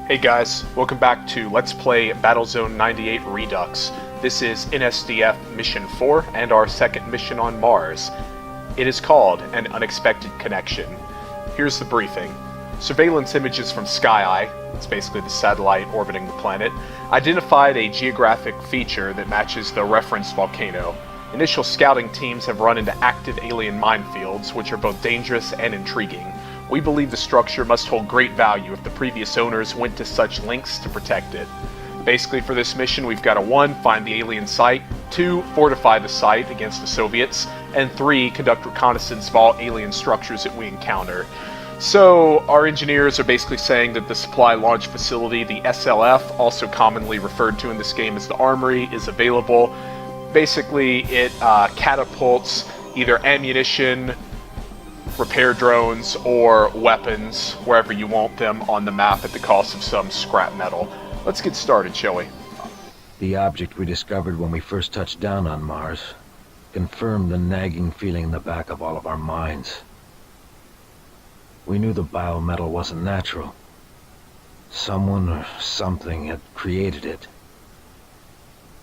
Hey guys, welcome back to Let's Play Battlezone 98 Redux. This is NSDF Mission 4 and our second mission on Mars. It is called An Unexpected Connection. Here's the briefing. Surveillance images from SkyEye, it's basically the satellite orbiting the planet, identified a geographic feature that matches the reference volcano. Initial scouting teams have run into active alien minefields, which are both dangerous and intriguing. We believe the structure must hold great value if the previous owners went to such lengths to protect it. Basically for this mission we've got to 1. Find the alien site, 2. Fortify the site against the Soviets, and 3. Conduct reconnaissance of all alien structures that we encounter. So our engineers are basically saying that the supply launch facility, the SLF, also commonly referred to in this game as the Armory, is available. Basically it catapults either ammunition, repair drones, or weapons wherever you want them on the map at the cost of some scrap metal. Let's get started, shall we? The object we discovered when we first touched down on Mars confirmed the nagging feeling in the back of all of our minds. We knew the biometal wasn't natural. Someone or something had created it.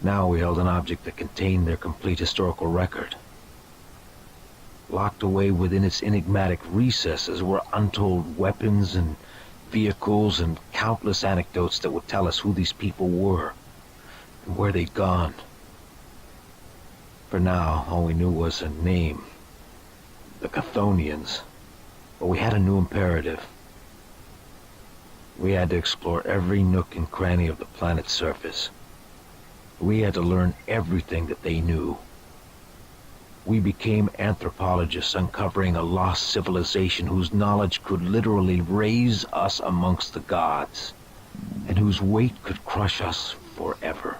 Now we held an object that contained their complete historical record. Locked away within its enigmatic recesses were untold weapons and vehicles and countless anecdotes that would tell us who these people were and where they'd gone. For now, all we knew was a name, the Chthonians, but we had a new imperative. We had to explore every nook and cranny of the planet's surface. We had to learn everything that they knew. We became anthropologists, uncovering a lost civilization whose knowledge could literally raise us amongst the gods, and whose weight could crush us forever.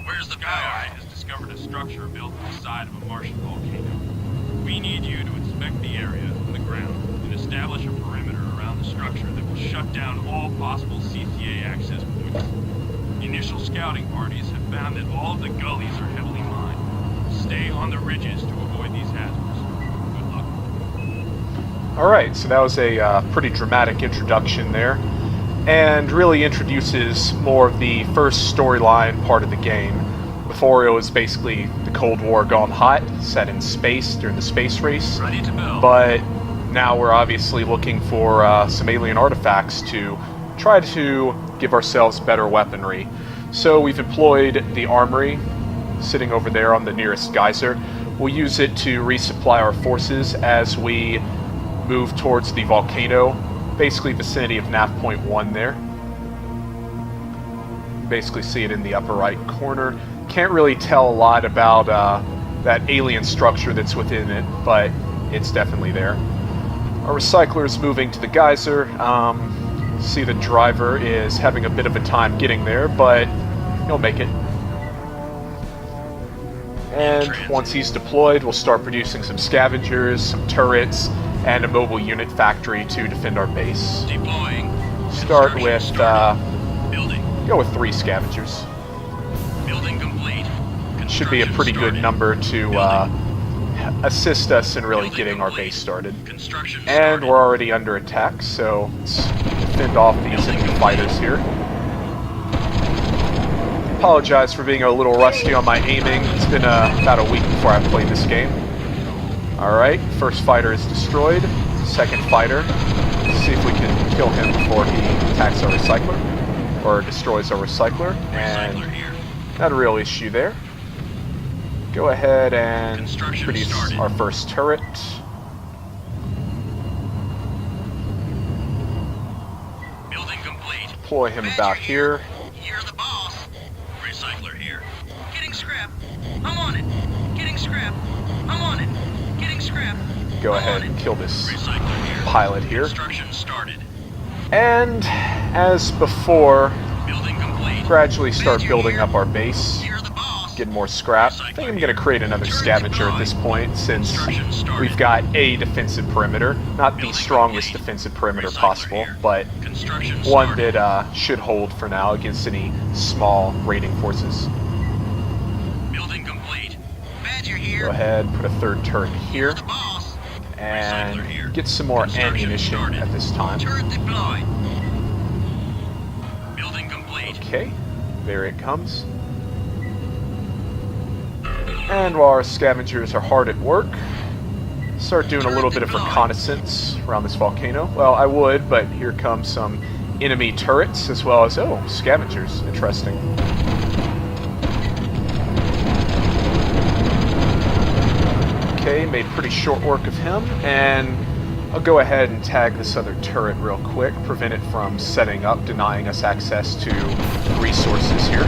Where's the SkyEye has discovered a structure built on the side of a Martian volcano. We need you to inspect the area from the ground and establish a perimeter around the structure that will shut down all possible CCA access points. Initial scouting parties have found that all of the gullies are heavily mined. Stay on the ridges to avoid these hazards. Good luck. Alright, so that was a pretty dramatic introduction there, and really introduces more of the first storyline part of the game. Before, it was basically the Cold War gone hot, set in space during the space race, Ready to build. but now we're obviously looking for some alien artifacts to try to give ourselves better weaponry. So we've employed the Armory, sitting over there on the nearest geyser. We'll use it to resupply our forces as we move towards the volcano, basically vicinity of nav point 1 there. Basically see it in the upper right corner. Can't really tell a lot about that alien structure that's within it, but it's definitely there. Our recycler is moving to the geyser. See the driver is having a bit of a time getting there, but he'll make it. And once he's deployed, we'll start producing some scavengers, some turrets, and a mobile unit factory to defend our base. Deploying. Start with, Building. go with 3 scavengers. Building complete. Should be a pretty good number to assist us in really getting our base started. Construction And started. we're already under attack, so let's fend off these enemy fighters here. Apologize for being a little rusty on my aiming. It's been about a week before I played this game. Alright, first fighter is destroyed. Second fighter. Let's see if we can kill him before he attacks our recycler. Or destroys our recycler. And Recycler here. not a real issue there. Go ahead and Construction produce started. our first turret. Building complete. Deploy him about here. You're the boss. Recycler here. Getting scrap. I'm on it. Getting scrap. I'm on it. Getting scrap. Go ahead and kill this Recycler here. pilot here. Construction started. And as before, Building complete. gradually start building up our base. You're the boss. Get more scrap. I think I'm going to create another scavenger at this point, since Construction started. we've got a defensive perimeter. Not the strongest defensive perimeter possible, but Construction one started. that should hold for now against any small raiding forces. Building complete. Badger here. Go ahead, put a third turret here, The boss. and Recycler here. get some more Construction ammunition started. at this time. Turret deployed. Okay, there it comes. And while our scavengers are hard at work, start doing a little bit of reconnaissance around this volcano. Well, I would, but here come some enemy turrets as well as, oh, scavengers. Interesting. Okay, made pretty short work of him, and I'll go ahead and tag this other turret real quick, prevent it from setting up, denying us access to resources here.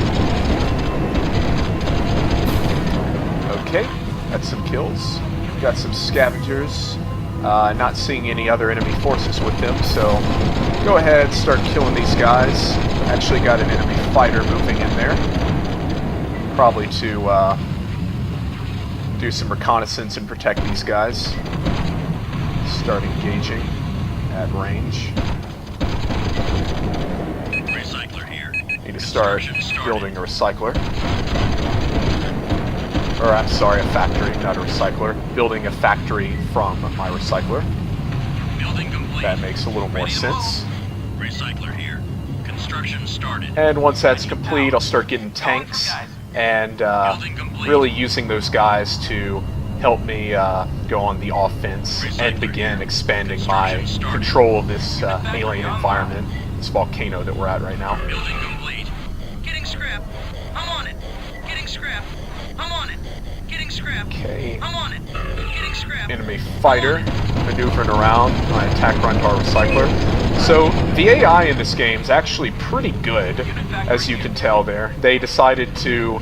Okay, that's some kills. Got some scavengers. Not seeing any other enemy forces with them, so go ahead, start killing these guys. Actually got an enemy fighter moving in there. Probably to do some reconnaissance and protect these guys. Start engaging at range. Recycler here. Need to start building a recycler. Or, I'm sorry, a factory, not a recycler. Building a factory from my recycler. Building complete. That makes a little more sense. Recycler here. Construction started. And once that's complete, I'll start getting tanks and really using those guys to help me go on the offense and begin expanding my control of this alien environment, this volcano that we're at right now. Building complete. Getting scrap. I'm on it. Getting scrap. I'm on it. Getting scrap. Okay. I'm on it. Getting scrap. Enemy fighter maneuvering around my attack run to our recycler. So the AI in this game is actually pretty good, as you can tell there. They decided to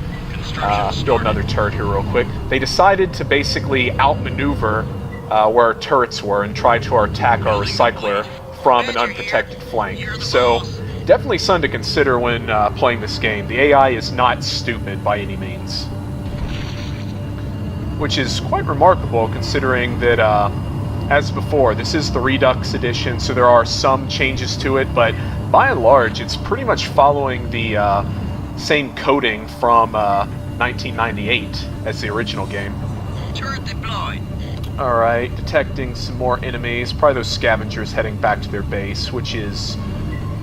build another turret here real quick. They decided to basically outmaneuver where our turrets were and try to attack our recycler from an unprotected flank. So definitely something to consider when playing this game. The AI is not stupid by any means, which is quite remarkable considering that, as before, this is the Redux edition, so there are some changes to it, but by and large, it's pretty much following the same coding from 1998 as the original game. Turret deployed. Alright, detecting some more enemies, probably those scavengers heading back to their base, which is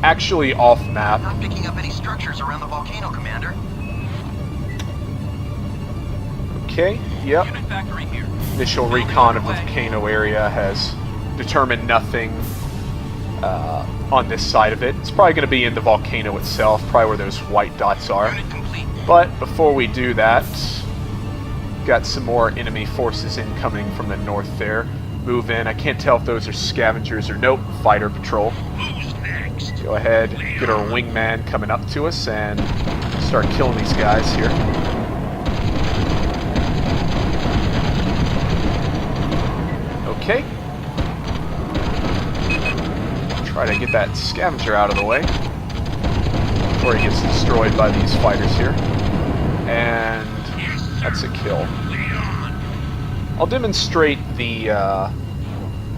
actually off-map. Not picking up any structures around the volcano, Commander. Okay, yep. Unit factory here. Initial recon of the volcano area has determined nothing on this side of it. It's probably going to be in the volcano itself, probably where those white dots are. Unit complete. But before we do that, got some more enemy forces incoming from the north there. Move in. I can't tell if those are scavengers or nope, fighter patrol. Who's next? Go ahead, get our wingman coming up to us and start killing these guys here. Okay. Try to get that scavenger out of the way before he gets destroyed by these fighters here. And that's a kill. I'll demonstrate the,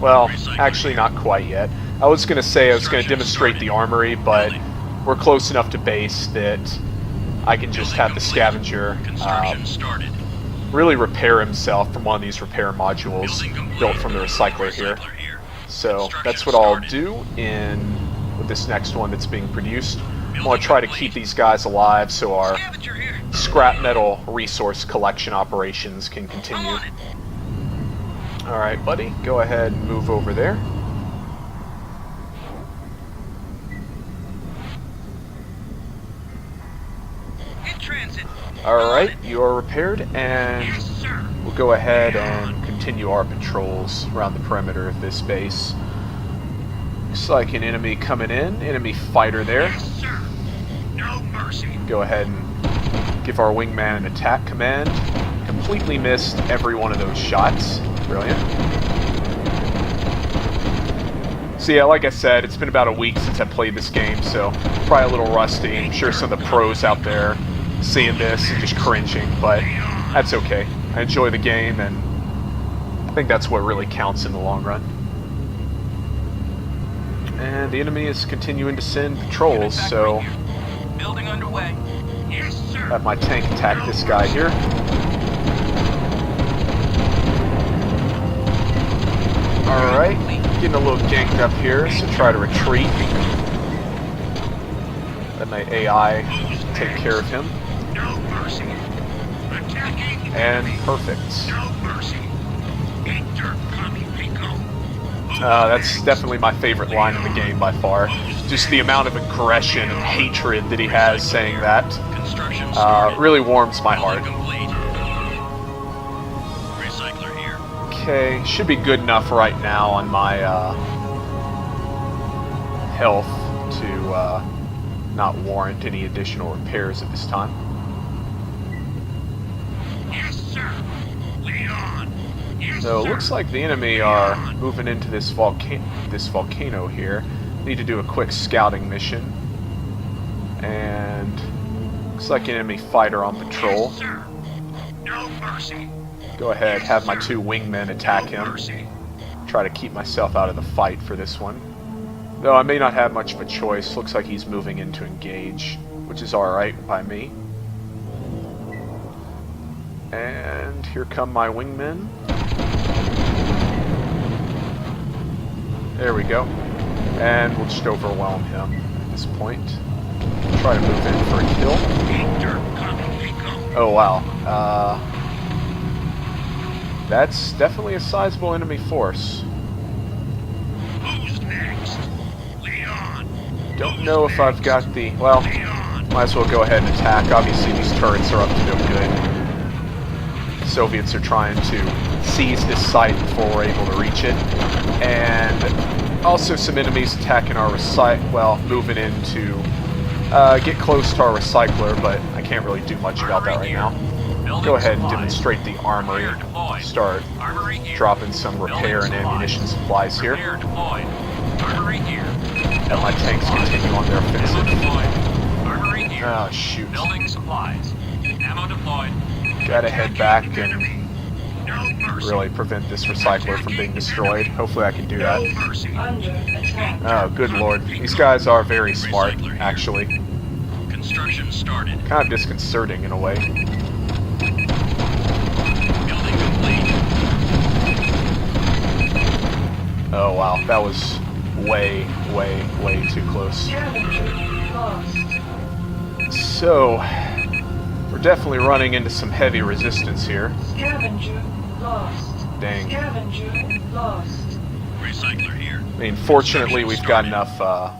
well, actually not quite yet. I was going to say I was going to demonstrate the armory, but we're close enough to base that I can just have the scavenger really repair himself from one of these repair modules built from the recycler here. So that's what I'll do with this next one that's being produced. I want to try to keep these guys alive so our scrap metal resource collection operations can continue. Alright, buddy, go ahead and move over there. Alright, you are repaired, and we'll go ahead and continue our patrols around the perimeter of this base. Looks like an enemy coming in, enemy fighter there. No mercy. Go ahead and give our wingman an attack command. Completely missed every one of those shots. Brilliant. So yeah, like I said, it's been about a week since I played this game, so probably a little rusty. I'm sure some of the pros out there seeing this and just cringing, but that's okay. I enjoy the game, and I think that's what really counts in the long run. And the enemy is continuing to send patrols, so Building underway. Yes, sir. have my tank attack this guy here. Alright, getting a little ganked up here, so try to retreat. Let my AI take care of him. No mercy. Attacking. And perfect. No mercy. Eat dirt, commie Pico. That's definitely my favorite line in the game by far. Just the amount of aggression and hatred that he has saying that Construction started. really warms my heart. Complete. Recycler here. Okay, should be good enough right now on my health to not warrant any additional repairs at this time. Yes, sir. Lead on. Yes, So it sir. looks like the enemy are moving into this volcano here. Need to do a quick scouting mission. And looks like an enemy fighter on patrol. Yes, sir. No mercy. Go ahead, have my 2 wingmen attack No him. mercy. Try to keep myself out of the fight for this one. Though I may not have much of a choice. Looks like he's moving in to engage, which is alright by me. And here come my wingmen. There we go. And we'll just overwhelm him at this point. Try to move in for a kill. Eat dirt, commie Pico. Oh wow. That's definitely a sizable enemy force. Who's next? Lead on. Don't know if I've got the... well, Lead on. might as well go ahead and attack. Obviously these turrets are up to no good. Soviets are trying to seize this site before we're able to reach it. And also some enemies attacking our moving in to get close to our recycler, but I can't really do much about that right now. Go ahead and demonstrate the armory. Start Armory here. dropping some repair and ammunition supplies here. Repair deployed. Armory here. And my tanks continue on their Ammo offensive. deployed. Armory here. Oh shoot. Building supplies. Ammo deployed. Gotta head back and No mercy. really prevent this recycler from being destroyed. Hopefully I can do that. No mercy. Oh, good lord. These guys are very smart, actually. Construction started. Kind of disconcerting in a way. Building complete. Oh wow, that was way, way, way too close. So, we're definitely running into some heavy resistance here. Scavenger lost. Dang. Scavenger lost. Recycler here. I mean, fortunately we've got enough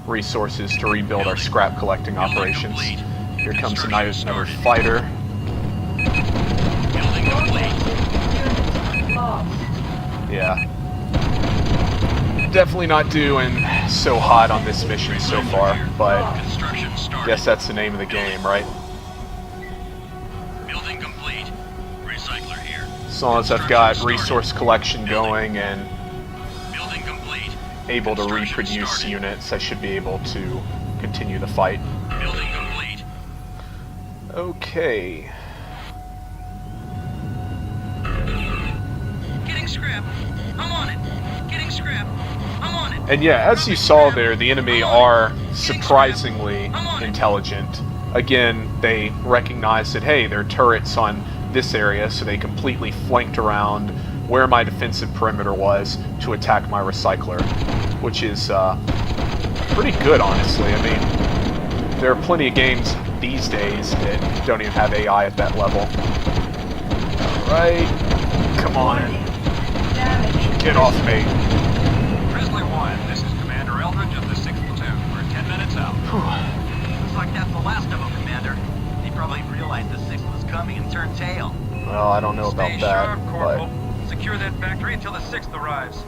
resources to rebuild our scrap collecting operations. Here comes another fighter. Building complete. Unit lost. Yeah. Definitely not doing so hot on this mission so far, but Construction started. guess that's the name of the game, right? Building complete. Recycler here. As long as I've got resource collection going and Building complete. able to reproduce units, I should be able to continue the fight. Building complete. Okay. Getting scrap. I'm on it. Getting scrap. I'm on it. And yeah, as you saw there, the enemy are surprisingly intelligent. Again, they recognize that, hey, there are turrets on this area, so they completely flanked around where my defensive perimeter was to attack my recycler, which is pretty good, honestly. I mean, there are plenty of games these days that don't even have AI at that level. Alright, come on, Damage. get off me. Grizzly 1, this is Commander Eldridge of the 6th Platoon. We're 10 minutes out. Looks like that's the last of them, Commander. They probably realized the 6th was coming and turned tail. Well, I don't know about Stay that, sharp, but... Corporal. Secure that factory until the 6th arrives.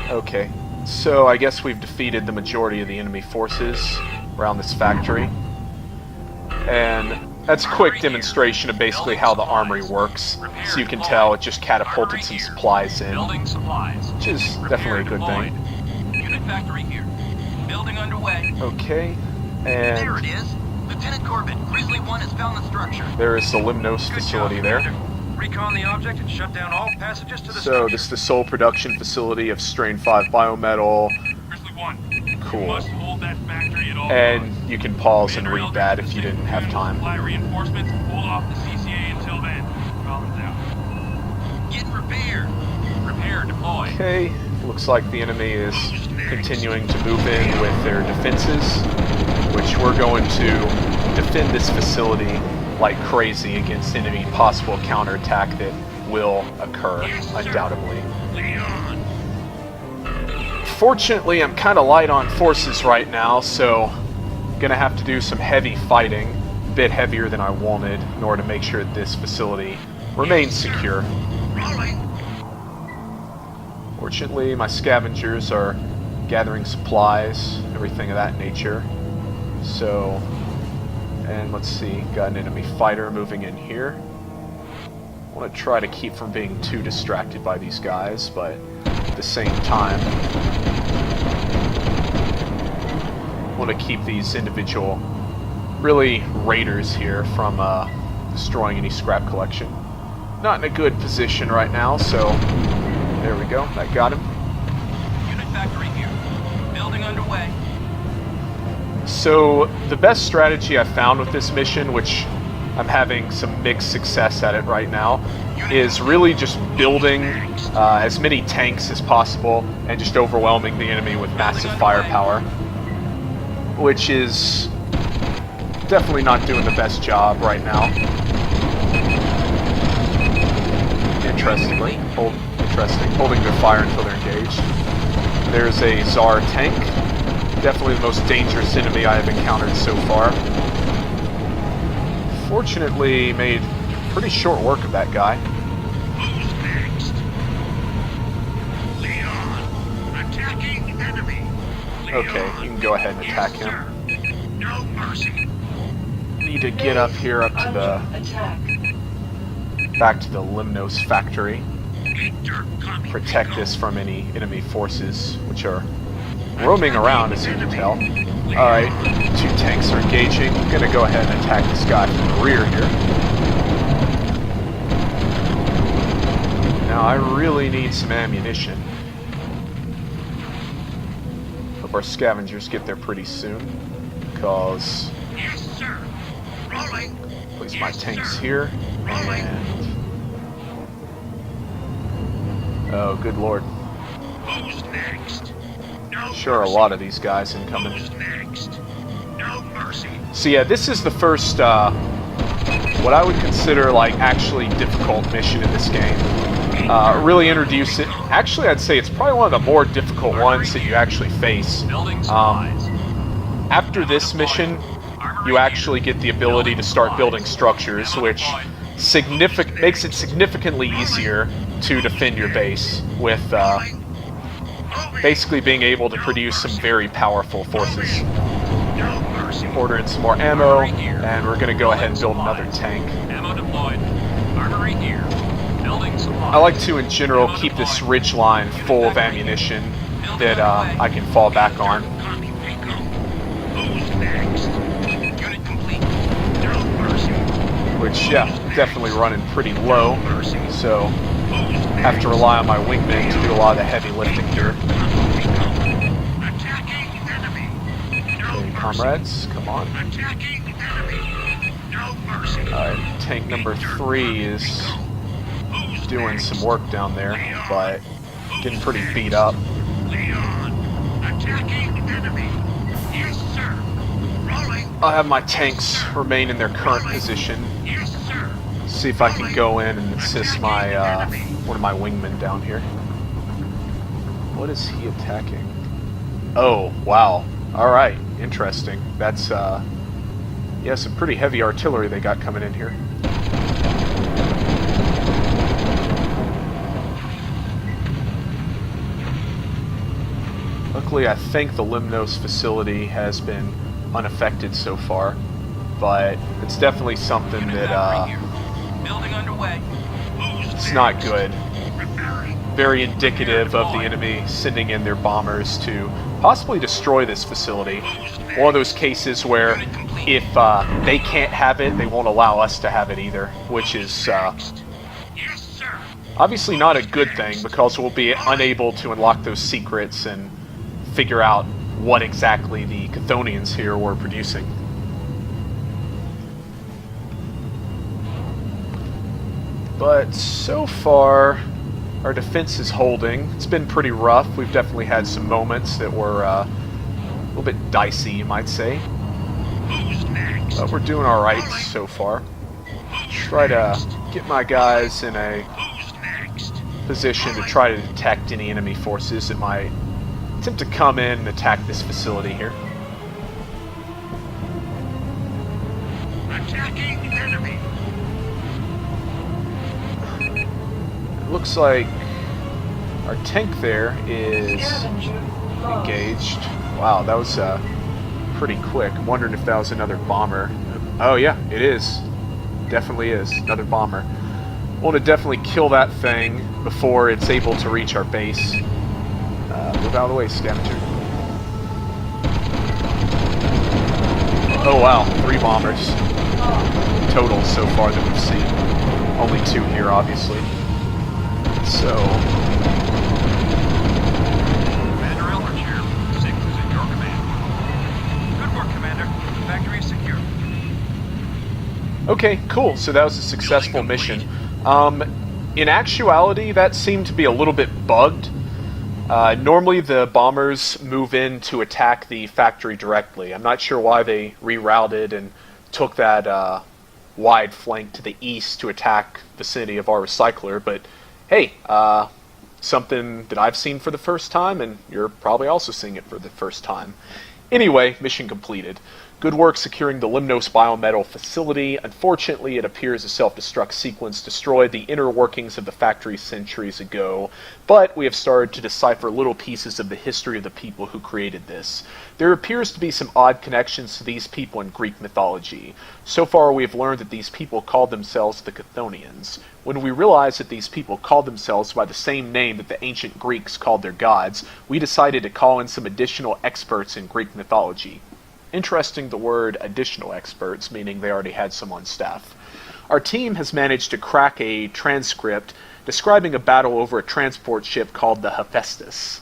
Okay, so I guess we've defeated the majority of the enemy forces around this factory. And that's a quick demonstration of basically how the armory works. So you can tell it just catapulted some supplies in, Building supplies. which is definitely a good thing. Unit factory here. Building underway. Okay, There it and is. Lieutenant Corbett, Grizzly 1 has found the structure. there is the Lemnos Good facility job, there. Commander. Recon the object and shut down all passages to the So structure. this is the sole production facility of Strain 5 biometal, Grizzly 1. Cool. You must hold that factory at all and costs. you can pause and Commander read that Eldridge if you of the didn't 6th have Platoon time. Supply reinforcements and hold off the CCA until then. Collins out. Getting repaired. Repair deployed. Okay, looks like the enemy is continuing to move in with their defenses. which we're going to defend this facility like crazy against any possible counterattack that will occur, undoubtedly. Fortunately, I'm kind of light on forces right now, so I'm gonna have to do some heavy fighting, a bit heavier than I wanted, in order to make sure that this facility remains secure. Fortunately, my scavengers are gathering supplies, everything of that nature. So, and let's see, got an enemy fighter moving in here. I want to try to keep from being too distracted by these guys, but at the same time, I want to keep these individual, really, raiders here from destroying any scrap collection. Not in a good position right now, so there we go, that got him. Unit factory here. Building underway. So, the best strategy I found with this mission, which I'm having some mixed success at it right now, is really just building as many tanks as possible and just overwhelming the enemy with massive firepower, which is definitely not doing the best job right now. Interestingly, holding their fire until they're engaged. There's a Tsar tank, definitely the most dangerous enemy I have encountered so far. Fortunately, made pretty short work of that guy. Who's next? Leon, attacking enemy. Okay, you can go ahead and attack him. No mercy. Need to get up here, up to Under attack. back to the Lemnos Factory. Intercoming. Protect us from any enemy forces, which are roaming around, as you can tell. Alright, 2 tanks are engaging. I'm gonna go ahead and attack this guy from the rear here. Now, I really need some ammunition. Hope our scavengers get there pretty soon, because Yes, sir. Rolling. place my tanks here, and oh, good lord. Who's next? No Sure, a mercy. lot of these guys incoming. Who's next? No mercy. So yeah, this is the first, what I would consider like actually difficult mission in this game. Really introduce it. Actually, I'd say it's probably one of the more difficult ones that you actually face. Building supplies. After this mission, you actually get the ability to start building structures, which makes it significantly easier to defend your base with basically being able to produce some very powerful forces. No mercy. Order in some more ammo, and we're going to go ahead and build another tank. Ammo deployed. Armory here. Building supplies. I like to, in general, keep this ridge line full of ammunition that I can fall back on. Who's next? Unit complete. No mercy. Which, yeah, definitely running pretty low, so have to rely on my wingmen to do a lot of the heavy lifting here. Attacking enemy. No Okay, mercy. comrades, come on. Attacking enemy. No mercy. Alright, tank number 3 is Who's doing next? some work down there, but getting pretty beat up. Leon, attacking enemy. Yes, sir. Rolling. I'll have my tanks remain in their current position. Yes, sir. See if I can go in and assist my one of my wingmen down here. What is he attacking? Oh, wow. Alright, interesting. That's yeah, some pretty heavy artillery they got coming in here. Luckily, I think the Lemnos facility has been unaffected so far, but it's definitely something Unit that factory here. Building underway. it's not good. Very indicative of the enemy sending in their bombers to possibly destroy this facility. One of those cases where if they can't have it, they won't allow us to have it either, which is Yes, sir. obviously not a good thing, because we'll be unable to unlock those secrets and figure out what exactly the Chthonians here were producing. But so far, our defense is holding. It's been pretty rough. We've definitely had some moments that were a little bit dicey, you might say. Who's next? But we're doing alright so far. Try to get my guys in a Who's next? position to try to detect any enemy forces that might attempt to come in and attack this facility here. Attacking enemy. It looks like our tank there is Scavenger lost. engaged. Wow, that was pretty quick. I'm wondering if that was another bomber. Oh yeah, it is. Definitely is. Another bomber. Want to definitely kill that thing before it's able to reach our base. Move out of the way, scavenger. Oh wow, 3 bombers total so far that we've seen. Only 2 here, obviously. So, Commander Eldridge here. 6 is in your command. Good work, Commander. The factory is secure. okay, cool. So that was a successful mission. In actuality, that seemed to be a little bit bugged. Normally the bombers move in to attack the factory directly. I'm not sure why they rerouted and took that wide flank to the east to attack the vicinity of our recycler, but hey, something that I've seen for the first time, and you're probably also seeing it for the first time. Anyway, mission completed. Good work securing the Lemnos biometal facility. Unfortunately, it appears a self-destruct sequence destroyed the inner workings of the factory centuries ago, but we have started to decipher little pieces of the history of the people who created this. There appears to be some odd connections to these people in Greek mythology. So far, we have learned that these people called themselves the Chthonians. When we realized that these people called themselves by the same name that the ancient Greeks called their gods, we decided to call in some additional experts in Greek mythology. Interesting, the word additional experts, meaning they already had some on staff. Our team has managed to crack a transcript describing a battle over a transport ship called the Hephaestus.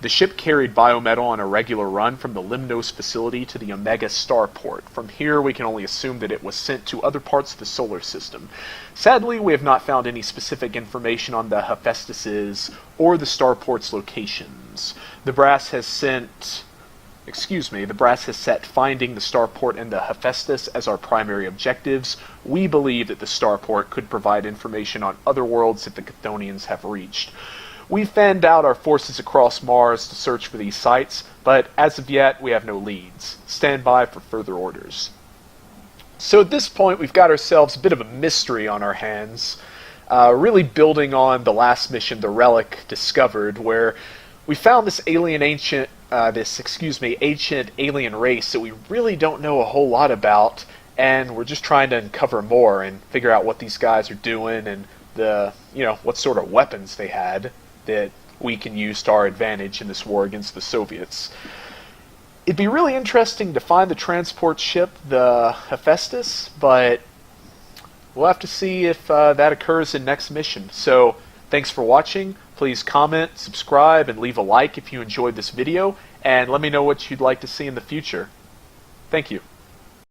The ship carried biometal on a regular run from the Lemnos facility to the Omega starport. From here, we can only assume that it was sent to other parts of the solar system. Sadly, we have not found any specific information on the Hephaestus's or the starport's locations. The brass has set finding the starport and the Hephaestus as our primary objectives. We believe that the starport could provide information on other worlds that the Chthonians have reached. We've fanned out our forces across Mars to search for these sites, but as of yet, we have no leads. Stand by for further orders. So at this point, we've got ourselves a bit of a mystery on our hands, really building on the last mission, the Relic Discovered, where we found this ancient alien race that we really don't know a whole lot about, and we're just trying to uncover more and figure out what these guys are doing and what sort of weapons they had that we can use to our advantage in this war against the Soviets. It'd be really interesting to find the transport ship, the Hephaestus, but we'll have to see if that occurs in next mission. So, thanks for watching. Please comment, subscribe, and leave a like if you enjoyed this video, and let me know what you'd like to see in the future. Thank you.